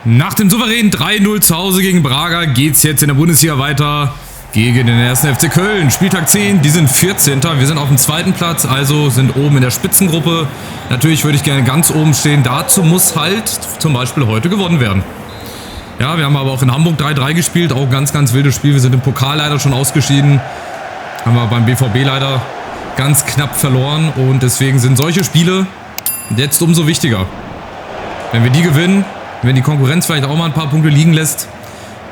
Nach dem souveränen 3-0 zu Hause gegen Braga geht es jetzt in der Bundesliga weiter gegen den 1. FC Köln. Spieltag 10, die sind 14. Wir sind auf dem zweiten Platz, also sind oben in der Spitzengruppe. Natürlich würde ich gerne ganz oben stehen. Dazu muss halt zum Beispiel heute gewonnen werden. Ja, wir haben aber auch in Hamburg 3-3 gespielt, auch ein ganz, ganz wildes Spiel. Wir sind im Pokal leider schon ausgeschieden. Haben wir beim BVB leider ganz knapp verloren und deswegen sind solche Spiele jetzt umso wichtiger. Wenn wir die gewinnen, wenn die Konkurrenz vielleicht auch mal ein paar Punkte liegen lässt,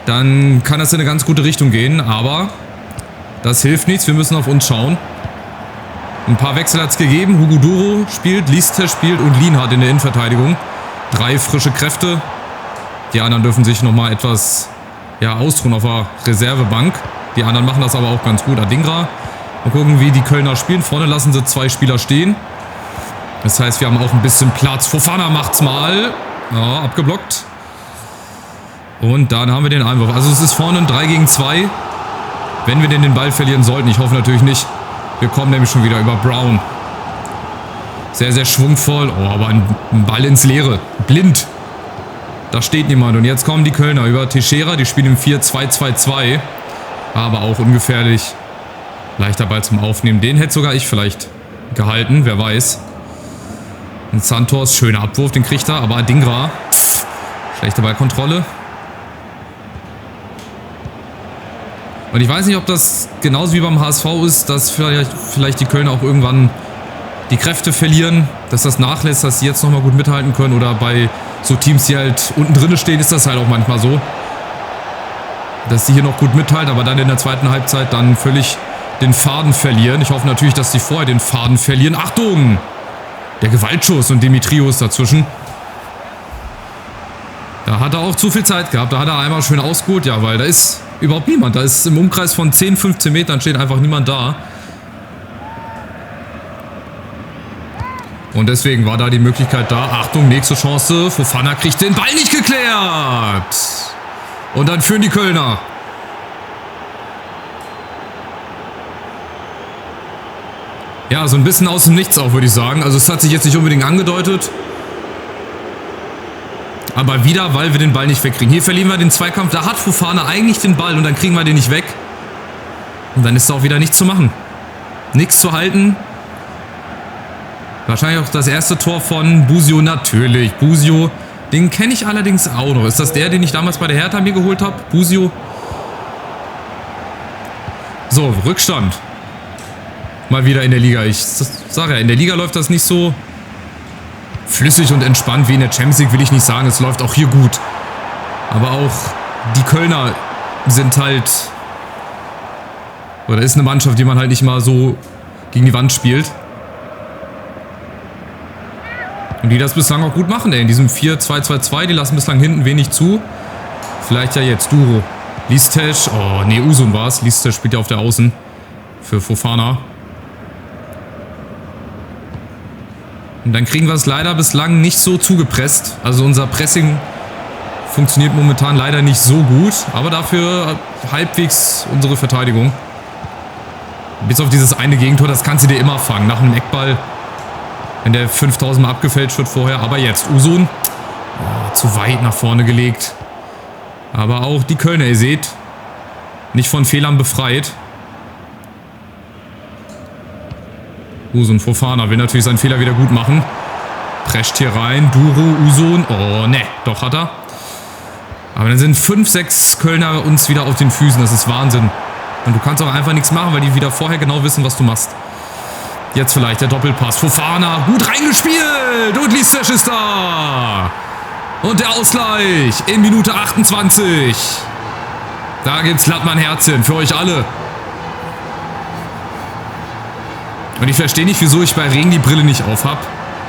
dann kann das in eine ganz gute Richtung gehen. Aber das hilft nichts, wir müssen auf uns schauen. Ein paar Wechsel hat es gegeben. Hugo Duro spielt, Lister spielt und Lienhardt in der Innenverteidigung. 3 frische Kräfte. Die anderen dürfen sich nochmal etwas ausruhen auf der Reservebank. Die anderen machen das aber auch ganz gut. Adingra. Mal gucken, wie die Kölner spielen. Vorne lassen sie 2 Spieler stehen. Das heißt, wir haben auch ein bisschen Platz. Fofana macht's mal. Ja, abgeblockt. Und dann haben wir den Einwurf. Also es ist vorne ein 3 gegen 2. Wenn wir denn den Ball verlieren sollten. Ich hoffe natürlich nicht. Wir kommen nämlich schon wieder über Brown. Sehr, sehr schwungvoll. Oh, aber ein Ball ins Leere. Blind. Da steht niemand. Und jetzt kommen die Kölner über Teixeira. Die spielen im 4-2-2-2. Aber auch ungefährlich. Leichter Ball zum Aufnehmen. Den hätte sogar ich vielleicht gehalten. Wer weiß. Und Santos, schöner Abwurf, den kriegt er. Aber Adingra, schlechte Ballkontrolle. Und ich weiß nicht, ob das genauso wie beim HSV ist, dass vielleicht die Kölner auch irgendwann die Kräfte verlieren. Dass das nachlässt, dass sie jetzt nochmal gut mithalten können. Oder bei so Teams, die halt unten drin stehen, ist das halt auch manchmal so. Dass die hier noch gut mithalten, aber dann in der zweiten Halbzeit dann völlig den Faden verlieren. Ich hoffe natürlich, dass die vorher den Faden verlieren. Achtung! Der Gewaltschuss und Dimitrios dazwischen. Da hat er auch zu viel Zeit gehabt. Da hat er einmal schön ausgeholt. Ja, weil da ist überhaupt niemand. Da ist im Umkreis von 10, 15 Metern steht einfach niemand da. Und deswegen war da die Möglichkeit da. Achtung, nächste Chance. Fofana kriegt den Ball nicht geklärt. Und dann führen die Kölner. Ja, so ein bisschen aus dem Nichts auch, würde ich sagen. Also es hat sich jetzt nicht unbedingt angedeutet. Aber wieder, weil wir den Ball nicht wegkriegen. Hier verlieren wir den Zweikampf. Da hat Fofana eigentlich den Ball und dann kriegen wir den nicht weg. Und dann ist auch wieder nichts zu machen. Nichts zu halten. Wahrscheinlich auch das erste Tor von Busio. Natürlich, Busio. Den kenne ich allerdings auch noch. Ist das der, den ich damals bei der Hertha mir geholt habe? Busio. So, Rückstand. Mal wieder in der Liga. Ich sage ja, in der Liga läuft das nicht so flüssig und entspannt wie in der Champions League, will ich nicht sagen. Es läuft auch hier gut. Aber auch die Kölner sind halt... Oder ist eine Mannschaft, die man halt nicht mal so gegen die Wand spielt. Und die das bislang auch gut machen, ey. In diesem 4-2-2-2, die lassen bislang hinten wenig zu. Vielleicht ja jetzt Duro. Listesh, oh nee, Usun war es. Listesh spielt ja auf der Außen für Fofana. Und dann kriegen wir es leider bislang nicht so zugepresst. Also unser Pressing funktioniert momentan leider nicht so gut. Aber dafür halbwegs unsere Verteidigung. Bis auf dieses eine Gegentor, das kannst du dir immer fangen. Nach einem Eckball, wenn der 5000 Mal abgefälscht wird vorher. Aber jetzt Usun. Oh, zu weit nach vorne gelegt. Aber auch die Kölner, ihr seht, nicht von Fehlern befreit. Usun Fofana will natürlich seinen Fehler wieder gut machen. Prescht hier rein. Duro, Usun. Oh, ne, doch hat er. Aber dann sind 5, 6 Kölner uns wieder auf den Füßen. Das ist Wahnsinn. Und du kannst auch einfach nichts machen, weil die wieder vorher genau wissen, was du machst. Jetzt vielleicht der Doppelpass. Fofana, gut reingespielt. Und Listesh ist da. Und der Ausgleich in Minute 28. Da gibt's Lattmann-Herzchen für euch alle. Und ich verstehe nicht, wieso ich bei Regen die Brille nicht auf habe.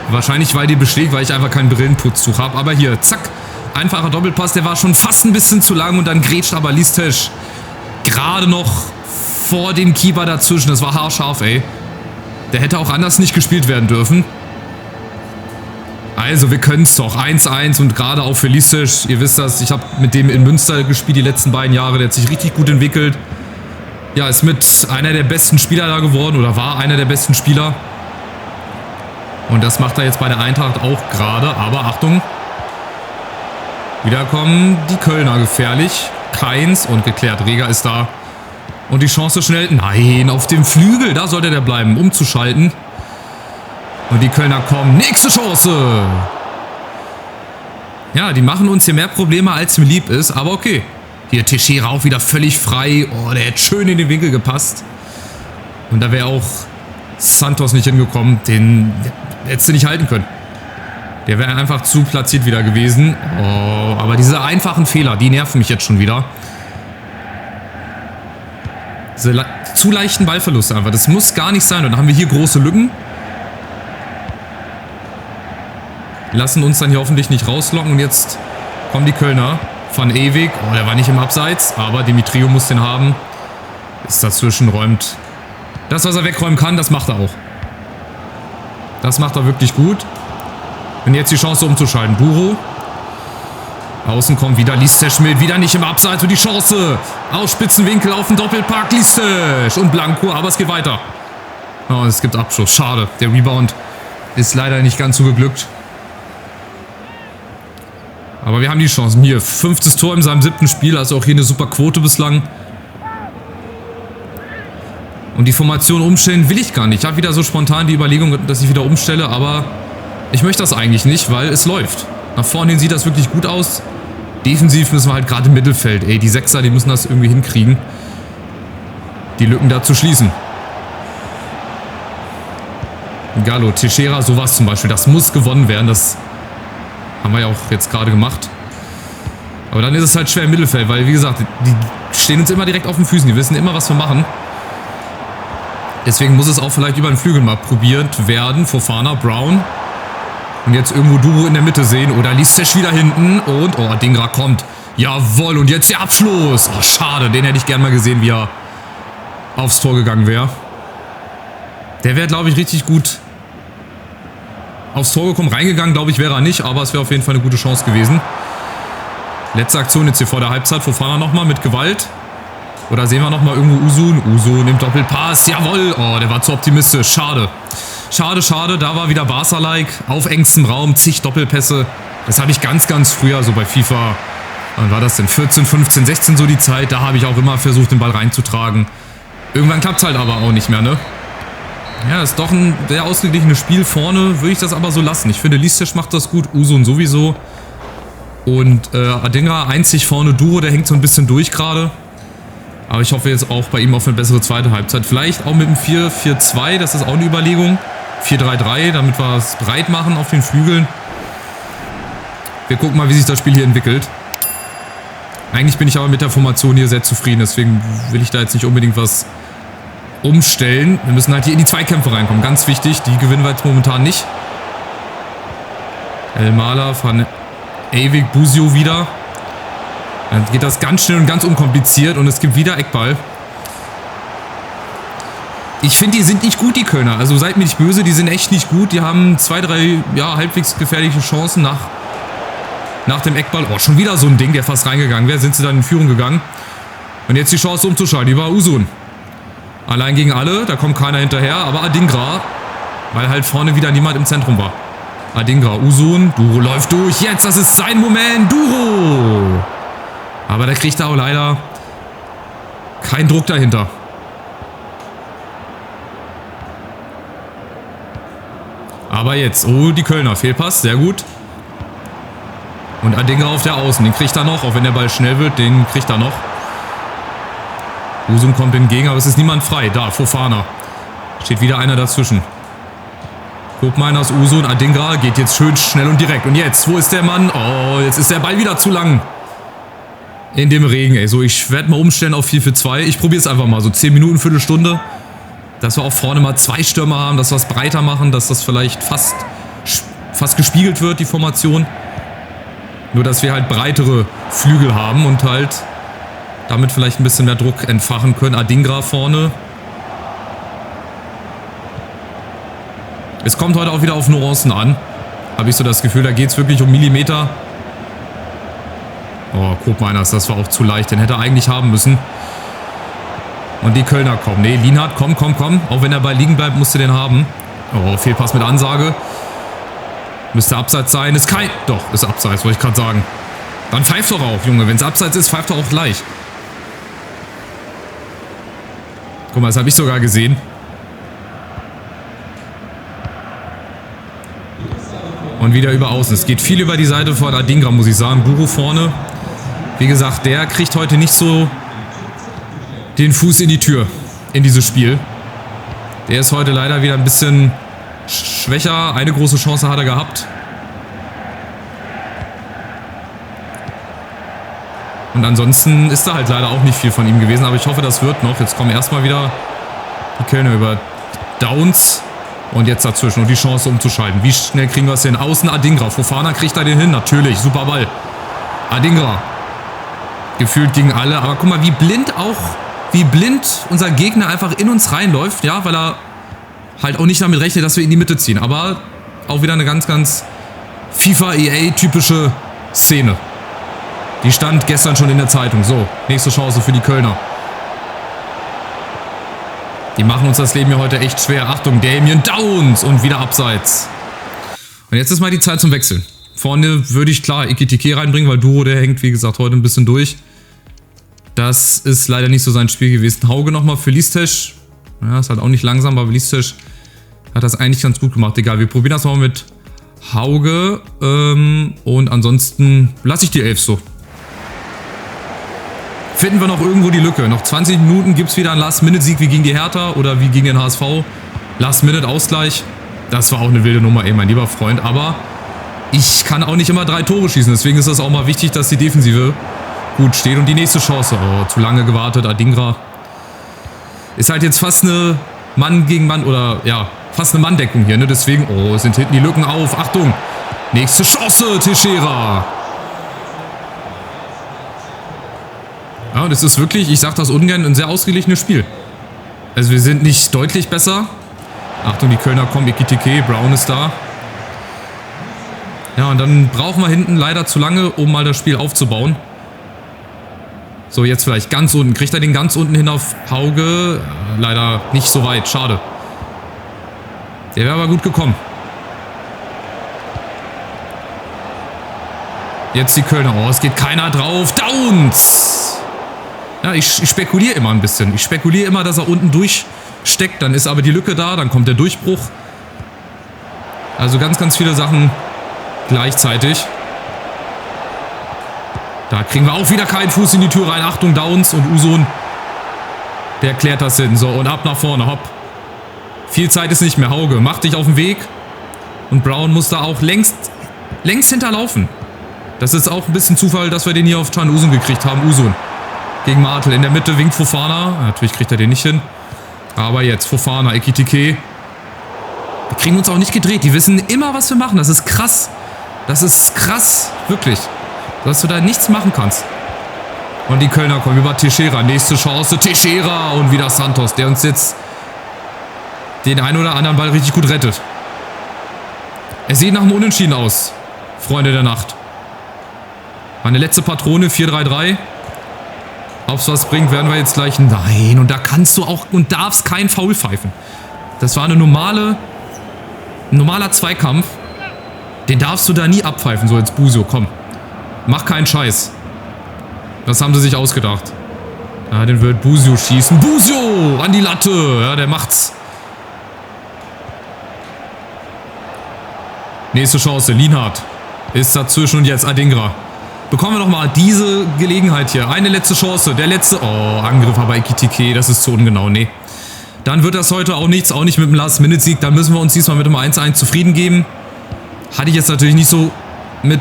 Wahrscheinlich, weil die beschlägt, weil ich einfach kein Brillenputztuch habe. Aber hier, zack, einfacher Doppelpass. Der war schon fast ein bisschen zu lang und dann grätscht aber Listesh gerade noch vor dem Keeper dazwischen. Das war haarscharf, ey. Der hätte auch anders nicht gespielt werden dürfen. Also, wir können es doch. 1-1 und gerade auch für Listesh. Ihr wisst das, ich habe mit dem in Münster gespielt die letzten beiden Jahre. Der hat sich richtig gut entwickelt. Ja, ist mit einer der besten Spieler da geworden oder war einer der besten Spieler. Und das macht er jetzt bei der Eintracht auch gerade. Aber Achtung, Wieder kommen die Kölner gefährlich. Keins und geklärt. Reger ist da. Und die Chance schnell. Nein, auf dem Flügel. Da sollte der bleiben, umzuschalten. Und die Kölner kommen. Nächste Chance. Ja, die machen uns hier mehr Probleme, als mir lieb ist. Aber okay. Hier Teixeira auch wieder völlig frei. Oh, der hätte schön in den Winkel gepasst. Und da wäre auch Santos nicht hingekommen. Den hättest du nicht halten können. Der wäre einfach zu platziert wieder gewesen. Oh, aber diese einfachen Fehler, die nerven mich jetzt schon wieder. Diese zu leichten Ballverluste einfach. Das muss gar nicht sein. Und dann haben wir hier große Lücken. Lassen uns dann hier hoffentlich nicht rauslocken. Und jetzt kommen die Kölner. Van Ewig. Oh, der war nicht im Abseits. Aber Dimitriou muss den haben. Ist dazwischen, räumt. Das, was er wegräumen kann, das macht er auch. Das macht er wirklich gut. Und jetzt die Chance umzuschalten. Duro. Außen kommt wieder Lisztec mit. Wieder nicht im Abseits. Und die Chance. Aus Spitzenwinkel auf den Doppelpack. Lisztec. Und Blanco. Aber es geht weiter. Oh, es gibt Abschluss. Schade. Der Rebound ist leider nicht ganz so geglückt. Aber wir haben die Chancen. Hier, 5. Tor in seinem 7. Spiel. Also auch hier eine super Quote bislang. Und die Formation umstellen will ich gar nicht. Ich habe wieder so spontan die Überlegung, dass ich wieder umstelle. Aber ich möchte das eigentlich nicht, weil es läuft. Nach vorne hin sieht das wirklich gut aus. Defensiv müssen wir halt gerade im Mittelfeld. Ey, die Sechser, die müssen das irgendwie hinkriegen. Die Lücken da zu schließen. Gallo, Teixeira, sowas zum Beispiel. Das muss gewonnen werden. Das haben wir ja auch jetzt gerade gemacht. Aber dann ist es halt schwer im Mittelfeld, weil, wie gesagt, die stehen uns immer direkt auf den Füßen. Die wissen immer, was wir machen. Deswegen muss es auch vielleicht über den Flügel mal probiert werden. Fofana, Brown. Und jetzt irgendwo Duro in der Mitte sehen. Oder Lisztec wieder hinten. Und, oh, Adingra kommt. Jawohl, und jetzt der Abschluss. Oh, schade. Den hätte ich gern mal gesehen, wie er aufs Tor gegangen wäre. Der wäre, glaube ich, richtig gut aufs Tor gekommen. Reingegangen, glaube ich, wäre er nicht. Aber es wäre auf jeden Fall eine gute Chance gewesen. Letzte Aktion jetzt hier vor der Halbzeit. Fofana nochmal mit Gewalt. Oder sehen wir nochmal irgendwo Usun. Usun im Doppelpass. Jawohl. Oh, der war zu optimistisch. Schade. Schade, schade. Da war wieder Barca-like. Auf engstem Raum. Zig Doppelpässe. Das habe ich ganz, ganz früher so bei FIFA. Wann war das denn? 14, 15, 16 so die Zeit. Da habe ich auch immer versucht, den Ball reinzutragen. Irgendwann klappt es halt aber auch nicht mehr, ne? Ja, ist doch ein sehr ausgeglichenes Spiel. Vorne würde ich das aber so lassen. Ich finde, Lisztec macht das gut. Usun sowieso. Und Adingra einzig vorne Duro. Der hängt so ein bisschen durch gerade. Aber ich hoffe jetzt auch bei ihm auf eine bessere zweite Halbzeit. Vielleicht auch mit dem 4-4-2, das ist auch eine Überlegung. 4-3-3, damit wir es breit machen auf den Flügeln. Wir gucken mal, wie sich das Spiel hier entwickelt. Eigentlich bin ich aber mit der Formation hier sehr zufrieden, deswegen will ich da jetzt nicht unbedingt was umstellen. Wir müssen halt hier in die Zweikämpfe reinkommen, ganz wichtig. Die gewinnen wir jetzt momentan nicht. Elmala, Van Ewig, Busio wieder. Dann geht das ganz schnell und ganz unkompliziert und es gibt wieder Eckball. Ich finde, die sind nicht gut, die Kölner. Also seid mir nicht böse, die sind echt nicht gut. Die haben 2, 3 ja, halbwegs gefährliche Chancen nach dem Eckball. Oh, schon wieder so ein Ding, der fast reingegangen wäre. Sind sie dann in Führung gegangen. Und jetzt die Chance umzuschalten. Die war Usun. Allein gegen alle, da kommt keiner hinterher. Aber Adingra, weil halt vorne wieder niemand im Zentrum war. Adingra, Usun, Duro läuft durch. Jetzt, das ist sein Moment. Duro! Aber der kriegt da auch leider keinen Druck dahinter. Aber jetzt, oh, die Kölner, Fehlpass, sehr gut. Und Adingra auf der Außen, den kriegt er noch, auch wenn der Ball schnell wird, den kriegt er noch. Usun kommt entgegen, aber es ist niemand frei. Da, Fofana. Steht wieder einer dazwischen. Kopmeiners, Usun, Adingra geht jetzt schön schnell und direkt. Und jetzt, wo ist der Mann? Oh, jetzt ist der Ball wieder zu lang. In dem Regen, ey. So, ich werde mal umstellen auf 4-4-2. Ich probiere es einfach mal. So 10 Minuten, Viertelstunde. Dass wir auch vorne mal 2 Stürmer haben, dass wir es breiter machen, dass das vielleicht fast gespiegelt wird, die Formation. Nur, dass wir halt breitere Flügel haben und halt damit vielleicht ein bisschen mehr Druck entfachen können. Adingra vorne. Es kommt heute auch wieder auf Nuancen an. Habe ich so das Gefühl, da geht es wirklich um Millimeter. Oh, Kopmeiners, das war auch zu leicht. Den hätte er eigentlich haben müssen. Und die Kölner kommen. Ne, Lienhardt, komm. Auch wenn er bei liegen bleibt, musst du den haben. Oh, Fehlpass mit Ansage. Müsste Abseits sein. Ist kein... Doch, ist Abseits, wollte ich gerade sagen. Dann pfeift doch auch, Junge. Wenn es abseits ist, pfeift doch auch gleich. Guck mal, das habe ich sogar gesehen. Und wieder über außen. Es geht viel über die Seite von Adingra, muss ich sagen. Buru vorne. Wie gesagt, der kriegt heute nicht so den Fuß in die Tür in dieses Spiel. Der ist heute leider wieder ein bisschen schwächer. Eine große Chance hat er gehabt. Und ansonsten ist da halt leider auch nicht viel von ihm gewesen. Aber ich hoffe, das wird noch. Jetzt kommen erstmal wieder die Kölner über Downs. Und jetzt dazwischen und die Chance umzuschalten. Wie schnell kriegen wir es hin? Außen Adingra. Fofana kriegt er den hin. Natürlich. Super Ball. Adingra. Gefühlt gegen alle. Aber guck mal, wie blind unser Gegner einfach in uns reinläuft. Ja, weil er halt auch nicht damit rechnet, dass wir in die Mitte ziehen. Aber auch wieder eine ganz, ganz FIFA-EA-typische Szene. Die stand gestern schon in der Zeitung. So, nächste Chance für die Kölner. Die machen uns das Leben ja heute echt schwer. Achtung, Damien Downs und wieder abseits. Und jetzt ist mal die Zeit zum Wechseln. Vorne würde ich klar Ekitike reinbringen, weil Duro, der hängt wie gesagt heute ein bisschen durch. Das ist leider nicht so sein Spiel gewesen. Hauge nochmal für Listesch. Ja, ist halt auch nicht langsam, aber Listesch hat das eigentlich ganz gut gemacht. Egal, wir probieren das mal mit Hauge. Und ansonsten lasse ich die 11 so. Finden wir noch irgendwo die Lücke. Noch 20 Minuten gibt es wieder einen Last-Minute-Sieg wie gegen die Hertha oder wie gegen den HSV. Last-Minute-Ausgleich. Das war auch eine wilde Nummer, mein lieber Freund. Aber ich kann auch nicht immer 3 Tore schießen. Deswegen ist es auch mal wichtig, dass die Defensive gut steht. Und die nächste Chance. Oh, zu lange gewartet. Adingra. Ist halt jetzt fast eine Mann gegen Mann oder ja, fast eine Manndeckung hier. Ne? Deswegen, oh, sind hinten die Lücken auf. Achtung. Nächste Chance, Teixeira. Ja, das ist wirklich, ich sag das ungern, ein sehr ausgeglichenes Spiel. Also wir sind nicht deutlich besser. Achtung, die Kölner kommen, Ekitike, Brown ist da. Ja, und dann brauchen wir hinten leider zu lange, um mal das Spiel aufzubauen. So, jetzt vielleicht ganz unten. Kriegt er den ganz unten hin auf Hauge? Leider nicht so weit, schade. Der wäre aber gut gekommen. Jetzt die Kölner. Oh, es geht keiner drauf. Downs! Ja, ich spekuliere immer ein bisschen. Ich spekuliere immer, dass er unten durchsteckt. Dann ist aber die Lücke da. Dann kommt der Durchbruch. Also ganz, ganz viele Sachen gleichzeitig. Da kriegen wir auch wieder keinen Fuß in die Tür rein. Achtung, Downs und Usun. Der klärt das hin. So, und ab nach vorne. Hopp. Viel Zeit ist nicht mehr. Hauge, mach dich auf den Weg. Und Brown muss da auch längst hinterlaufen. Das ist auch ein bisschen Zufall, dass wir den hier auf Can Usun gekriegt haben. Usun. Gegen Martel. In der Mitte winkt Fofana. Natürlich kriegt er den nicht hin. Aber jetzt Fofana, Ekitike. Wir kriegen uns auch nicht gedreht. Die wissen immer, was wir machen. Das ist krass. Das ist krass. Wirklich. Dass du da nichts machen kannst. Und die Kölner kommen über Teixeira. Nächste Chance. Teixeira. Und wieder Santos, der uns jetzt den einen oder anderen Ball richtig gut rettet. Es sieht nach einem Unentschieden aus. Freunde der Nacht. Meine letzte Patrone. 4-3-3. Ob es was bringt, werden wir jetzt gleich... Nein, und da kannst du auch und darfst keinen Foul pfeifen. Das war ein normaler Zweikampf. Den darfst du da nie abpfeifen, so jetzt Busio, komm. Mach keinen Scheiß. Das haben sie sich ausgedacht. Ja, den wird Busio schießen. Busio an die Latte. Ja, der macht's. Nächste Chance, Lienhardt ist dazwischen und jetzt Adingra. Bekommen wir nochmal diese Gelegenheit hier. Eine letzte Chance. Der letzte... Oh, Angriff aber Ekitike. Das ist zu ungenau. Nee. Dann wird das heute auch nichts. Auch nicht mit dem Last-Minute-Sieg. Dann müssen wir uns diesmal mit dem 1-1 zufrieden geben. Hatte ich jetzt natürlich nicht so mit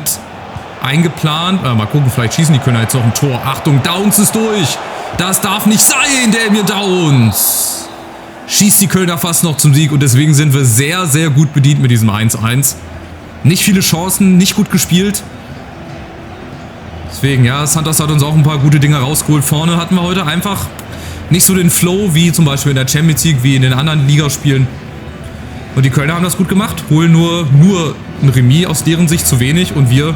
eingeplant. Mal gucken, vielleicht schießen die Kölner jetzt noch ein Tor. Achtung, Downs ist durch. Das darf nicht sein, Damien Downs. Schießt die Kölner fast noch zum Sieg. Und deswegen sind wir sehr, sehr gut bedient mit diesem 1-1. Nicht viele Chancen, nicht gut gespielt. Deswegen, ja, Santos hat uns auch ein paar gute Dinge rausgeholt. Vorne hatten wir heute einfach nicht so den Flow, wie zum Beispiel in der Champions League, wie in den anderen Ligaspielen. Und die Kölner haben das gut gemacht, holen nur ein Remis aus deren Sicht zu wenig. Und wir,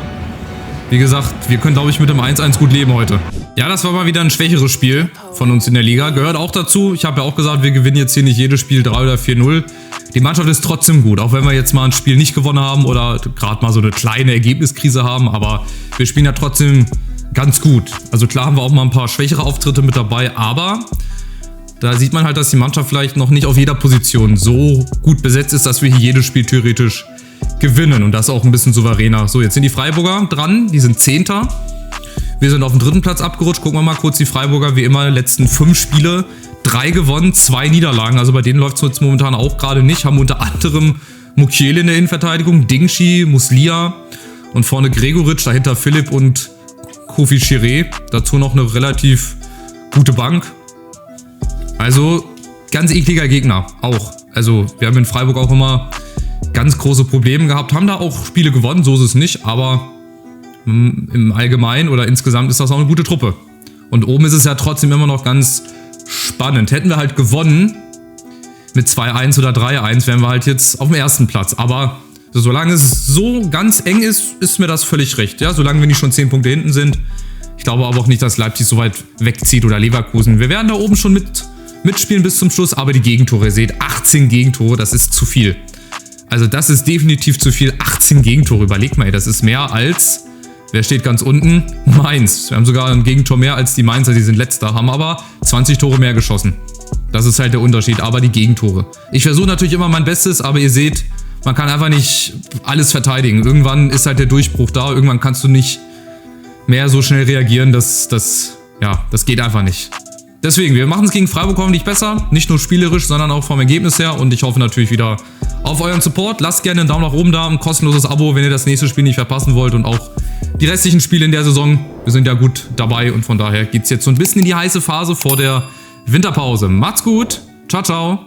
wie gesagt, wir können, glaube ich, mit dem 1-1 gut leben heute. Ja, das war mal wieder ein schwächeres Spiel von uns in der Liga. Gehört auch dazu. Ich habe ja auch gesagt, wir gewinnen jetzt hier nicht jedes Spiel 3 oder 4-0. die Mannschaft ist trotzdem gut, auch wenn wir jetzt mal ein Spiel nicht gewonnen haben oder gerade mal so eine kleine Ergebniskrise haben, aber wir spielen ja trotzdem ganz gut. Also klar haben wir auch mal ein paar schwächere Auftritte mit dabei, aber da sieht man halt, dass die Mannschaft vielleicht noch nicht auf jeder Position so gut besetzt ist, dass wir hier jedes Spiel theoretisch gewinnen und das auch ein bisschen souveräner. So, jetzt sind die Freiburger dran, die sind 10. Wir sind auf dem 3. Platz abgerutscht. Gucken wir mal kurz die Freiburger, wie immer, letzten 5 Spiele, 3 gewonnen, 2 Niederlagen. Also bei denen läuft es jetzt momentan auch gerade nicht. Haben unter anderem Mukiele in der Innenverteidigung, Dingshi, Muslia und vorne Gregoritsch, dahinter Philipp und Kofi Chiré. Dazu noch eine relativ gute Bank. Also ganz ekliger Gegner auch. Also wir haben in Freiburg auch immer ganz große Probleme gehabt, haben da auch Spiele gewonnen, so ist es nicht, aber im Allgemeinen oder insgesamt ist das auch eine gute Truppe. Und oben ist es ja trotzdem immer noch ganz spannend. Hätten wir halt gewonnen mit 2-1 oder 3-1, wären wir halt jetzt auf dem 1. Platz. Aber solange es so ganz eng ist, ist mir das völlig recht. Ja, solange wir nicht schon 10 Punkte hinten sind. Ich glaube aber auch nicht, dass Leipzig so weit wegzieht oder Leverkusen. Wir werden da oben schon mitspielen bis zum Schluss, aber die Gegentore, ihr seht, 18 Gegentore, das ist zu viel. Also das ist definitiv zu viel, 18 Gegentore, überlegt mal, das ist mehr als, wer steht ganz unten? Mainz. Wir haben sogar ein Gegentor mehr als die Mainzer, die sind letzter, haben aber 20 Tore mehr geschossen. Das ist halt der Unterschied, aber die Gegentore. Ich versuche natürlich immer mein Bestes, aber ihr seht, man kann einfach nicht alles verteidigen. Irgendwann ist halt der Durchbruch da, irgendwann kannst du nicht mehr so schnell reagieren, das geht einfach nicht. Deswegen, wir machen es gegen Freiburg hoffentlich besser. Nicht nur spielerisch, sondern auch vom Ergebnis her. Und ich hoffe natürlich wieder auf euren Support. Lasst gerne einen Daumen nach oben da, ein kostenloses Abo, wenn ihr das nächste Spiel nicht verpassen wollt. Und auch die restlichen Spiele in der Saison. Wir sind ja gut dabei und von daher geht es jetzt so ein bisschen in die heiße Phase vor der Winterpause. Macht's gut. Ciao, ciao.